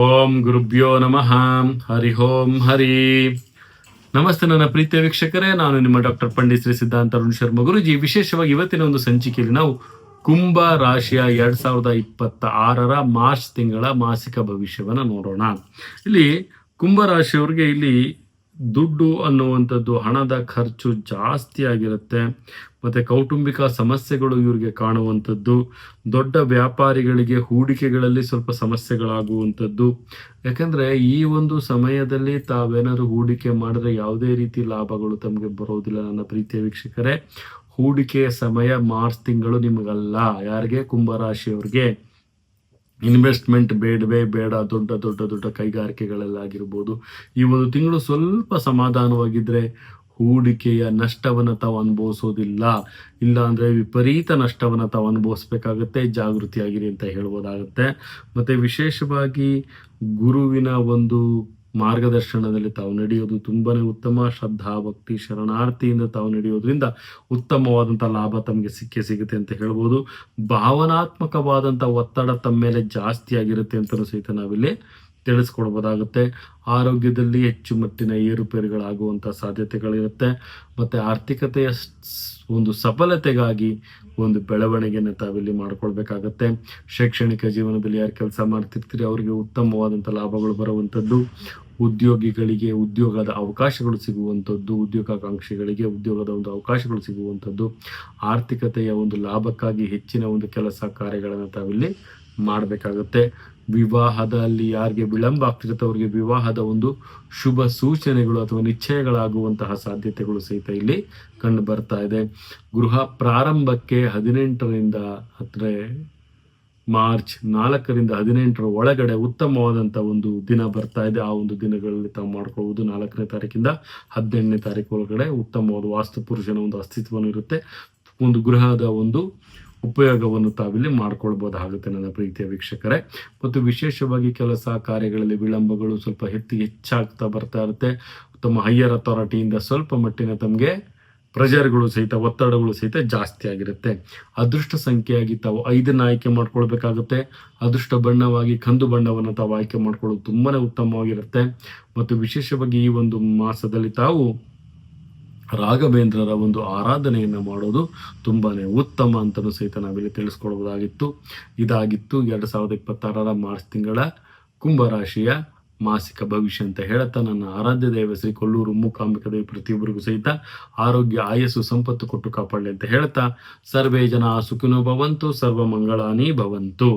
ಓಂ ಗುರುಭ್ಯೋ ನಮಃ. ಹರಿ ಓಂ ಹರಿ. ನಮಸ್ತೆ ನನ್ನ ಪ್ರೀತಿಯ ವೀಕ್ಷಕರೇ, ನಾನು ನಿಮ್ಮ ಡಾಕ್ಟರ್ ಪಂಡಿತ್ ಶ್ರೀ ಸಿದ್ಧಾಂತ ಅರುಣ್ ಶರ್ಮ ಗುರುಜಿ. ವಿಶೇಷವಾಗಿ ಇವತ್ತಿನ ಒಂದು ಸಂಚಿಕೆಯಲ್ಲಿ ನಾವು ಕುಂಭ ರಾಶಿಯ 2026 ಮಾರ್ಚ್ ತಿಂಗಳ ಮಾಸಿಕ ಭವಿಷ್ಯವನ್ನು ನೋಡೋಣ. ಇಲ್ಲಿ ಕುಂಭ ರಾಶಿಯವರಿಗೆ ಇಲ್ಲಿ ದುಡ್ಡು ಅನ್ನುವಂಥದ್ದು, ಹಣದ ಖರ್ಚು ಜಾಸ್ತಿ ಆಗಿರುತ್ತೆ. ಮತ್ತು ಕೌಟುಂಬಿಕ ಸಮಸ್ಯೆಗಳು ಇವ್ರಿಗೆ ಕಾಣುವಂಥದ್ದು, ದೊಡ್ಡ ವ್ಯಾಪಾರಿಗಳಿಗೆ ಹೂಡಿಕೆಗಳಲ್ಲಿ ಸ್ವಲ್ಪ ಸಮಸ್ಯೆಗಳಾಗುವಂಥದ್ದು. ಯಾಕಂದರೆ ಈ ಒಂದು ಸಮಯದಲ್ಲಿ ತಾವೇನಾದ್ರು ಹೂಡಿಕೆ ಮಾಡಿದ್ರೆ ಯಾವುದೇ ರೀತಿ ಲಾಭಗಳು ತಮಗೆ ಬರೋದಿಲ್ಲ ನನ್ನ ಪ್ರೀತಿಯ ವೀಕ್ಷಕರೇ. ಹೂಡಿಕೆಯ ಸಮಯ ಮಾರ್ಚ್ ತಿಂಗಳು ನಿಮಗಲ್ಲ. ಯಾರಿಗೆ? ಕುಂಭರಾಶಿಯವ್ರಿಗೆ. ಇನ್ವೆಸ್ಟ್ಮೆಂಟ್ ಬೇಡವೇ ಬೇಡ. ದೊಡ್ಡ ದೊಡ್ಡ ದೊಡ್ಡ ಕೈಗಾರಿಕೆಗಳಲ್ಲಾಗಿರ್ಬೋದು, ಈ ಒಂದು ತಿಂಗಳು ಸ್ವಲ್ಪ ಸಮಾಧಾನವಾಗಿದ್ದರೆ ಹೂಡಿಕೆಯ ನಷ್ಟವನ್ನು ತಾವು ಅನುಭವಿಸೋದಿಲ್ಲ. ಇಲ್ಲ ಅಂದರೆ ವಿಪರೀತ ನಷ್ಟವನ್ನು ತಾವು ಅನುಭವಿಸ್ಬೇಕಾಗತ್ತೆ. ಜಾಗೃತಿಯಾಗಿರಿ ಅಂತ ಹೇಳ್ಬೋದಾಗುತ್ತೆ. ಮತ್ತು ವಿಶೇಷವಾಗಿ ಗುರುವಿನ ಒಂದು ಮಾರ್ಗದರ್ಶನದಲ್ಲಿ ತಾವು ನಡೆಯೋದು ತುಂಬಾ ಉತ್ತಮ. ಶ್ರದ್ಧಾ ಭಕ್ತಿ ಶರಣಾರ್ಥಿಯಿಂದ ತಾವು ನಡೆಯೋದ್ರಿಂದ ಉತ್ತಮವಾದಂಥ ಲಾಭ ತಮಗೆ ಸಿಗುತ್ತೆ ಅಂತ ಹೇಳ್ಬೋದು. ಭಾವನಾತ್ಮಕವಾದಂಥ ಒತ್ತಡ ತಮ್ಮ ಮೇಲೆ ಜಾಸ್ತಿ ಆಗಿರುತ್ತೆ ಅಂತಲೂ ಸಹಿತ ನಾವಿಲ್ಲಿ ತಿಳಿಸ್ಕೊಡ್ಬೋದಾಗುತ್ತೆ. ಆರೋಗ್ಯದಲ್ಲಿ ಹೆಚ್ಚು ಮಟ್ಟಿನ ಏರುಪೇರುಗಳಾಗುವಂಥ ಸಾಧ್ಯತೆಗಳಿರುತ್ತೆ. ಮತ್ತು ಆರ್ಥಿಕತೆಯ ಒಂದು ಸಫಲತೆಗಾಗಿ ಒಂದು ಬೆಳವಣಿಗೆಯನ್ನು ತಾವಿಲ್ಲಿ ಮಾಡ್ಕೊಳ್ಬೇಕಾಗತ್ತೆ. ಶೈಕ್ಷಣಿಕ ಜೀವನದಲ್ಲಿ ಯಾರು ಕೆಲಸ ಮಾಡ್ತಿರ್ತೀರಿ ಅವರಿಗೆ ಉತ್ತಮವಾದಂಥ ಲಾಭಗಳು ಬರುವಂಥದ್ದು. ಉದ್ಯೋಗಿಗಳಿಗೆ ಉದ್ಯೋಗದ ಅವಕಾಶಗಳು ಸಿಗುವಂಥದ್ದು, ಉದ್ಯೋಗಾಕಾಂಕ್ಷಿಗಳಿಗೆ ಉದ್ಯೋಗದ ಒಂದು ಅವಕಾಶಗಳು ಸಿಗುವಂಥದ್ದು. ಆರ್ಥಿಕತೆಯ ಒಂದು ಲಾಭಕ್ಕಾಗಿ ಹೆಚ್ಚಿನ ಒಂದು ಕೆಲಸ ಕಾರ್ಯಗಳನ್ನು ತಾವಿಲ್ಲಿ ಮಾಡಬೇಕಾಗುತ್ತೆ. ವಿವಾಹದಲ್ಲಿ ಯಾರಿಗೆ ವಿಳಂಬ ಆಗ್ತಿರುತ್ತೆ ಅವರಿಗೆ ವಿವಾಹದ ಒಂದು ಶುಭ ಸೂಚನೆಗಳು ಅಥವಾ ನಿಶ್ಚಯಗಳಾಗುವಂತಹ ಸಾಧ್ಯತೆಗಳು ಸಹಿತ ಇಲ್ಲಿ ಕಂಡು ಬರ್ತಾ ಇದೆ. ಗೃಹ ಪ್ರಾರಂಭಕ್ಕೆ 18ರಿಂದ ಅಂದರೆ ಮಾರ್ಚ್ 4ರಿಂದ 18 ಒಳಗಡೆ ಉತ್ತಮವಾದಂಥ ಒಂದು ದಿನ ಬರ್ತಾ ಇದೆ. ಆ ಒಂದು ದಿನಗಳಲ್ಲಿ ತಾವು ಮಾಡ್ಕೊಳ್ಬೋದು. 4ನೇ ತಾರೀಕಿಂದ 18ನೇ ತಾರೀಕು ಒಳಗಡೆ ಉತ್ತಮವಾದ ವಾಸ್ತು ಪುರುಷನ ಒಂದು ಅಸ್ತಿತ್ವನೂ ಇರುತ್ತೆ. ಒಂದು ಗೃಹದ ಒಂದು ಉಪಯೋಗವನ್ನು ತಾವಿಲ್ಲಿ ಮಾಡ್ಕೊಳ್ಬೋದಾಗುತ್ತೆ ನನ್ನ ಪ್ರೀತಿಯ ವೀಕ್ಷಕರೇ. ಮತ್ತು ವಿಶೇಷವಾಗಿ ಕೆಲಸ ಕಾರ್ಯಗಳಲ್ಲಿ ವಿಳಂಬಗಳು ಸ್ವಲ್ಪ ಹೆಚ್ಚಾಗ್ತಾ ಬರ್ತಾ ಇರುತ್ತೆ. ತಮ್ಮ ಹೈಯರ್ ಅಥಾರಿಟಿಯಿಂದ ಸ್ವಲ್ಪ ಮಟ್ಟಿನ ತಮಗೆ ಪ್ರೆಷರ್ಗಳು ಸಹಿತ, ಒತ್ತಡಗಳು ಸಹಿತ ಜಾಸ್ತಿ ಆಗಿರುತ್ತೆ. ಅದೃಷ್ಟ ಸಂಖ್ಯೆಯಾಗಿ ತಾವು 5 ಆಯ್ಕೆ ಮಾಡ್ಕೊಳ್ಬೇಕಾಗುತ್ತೆ. ಅದೃಷ್ಟ ಬಣ್ಣವಾಗಿ ಕಂದು ಬಣ್ಣವನ್ನು ತಾವು ಆಯ್ಕೆ ಮಾಡ್ಕೊಳ್ಳೋದು ತುಂಬಾ ಉತ್ತಮವಾಗಿರುತ್ತೆ. ಮತ್ತು ವಿಶೇಷವಾಗಿ ಈ ಒಂದು ಮಾಸದಲ್ಲಿ ತಾವು ರಾಘವೇಂದ್ರರ ಒಂದು ಆರಾಧನೆಯನ್ನು ಮಾಡೋದು ತುಂಬಾ ಉತ್ತಮ ಅಂತಲೂ ಸಹಿತ ನಾವಿಲ್ಲಿ ತಿಳಿಸ್ಕೊಳ್ಬೋದಾಗಿತ್ತು. ಇದಾಗಿತ್ತು 2026 ಮಾರ್ಚ್ ತಿಂಗಳ ಕುಂಭರಾಶಿಯ ಮಾಸಿಕ ಭವಿಷ್ಯ ಅಂತ ಹೇಳ್ತಾ, ನನ್ನ ಆರಾಧ್ಯ ದೈವ ಶ್ರೀ ಕೊಲ್ಲೂರು ಮೂಕಾಂಬಿಕಾ ದೇವಿ ಪ್ರತಿಯೊಬ್ಬರಿಗೂ ಸಹಿತ ಆರೋಗ್ಯ ಆಯಸ್ಸು ಸಂಪತ್ತು ಕೊಟ್ಟು ಕಾಪಾಡಲಿ ಅಂತ ಹೇಳ್ತಾ, ಸರ್ವೇ ಜನ ಸುಖಿನೋ ಭವಂತು, ಸರ್ವ ಮಂಗಳಾನಿ ಭವಂತು.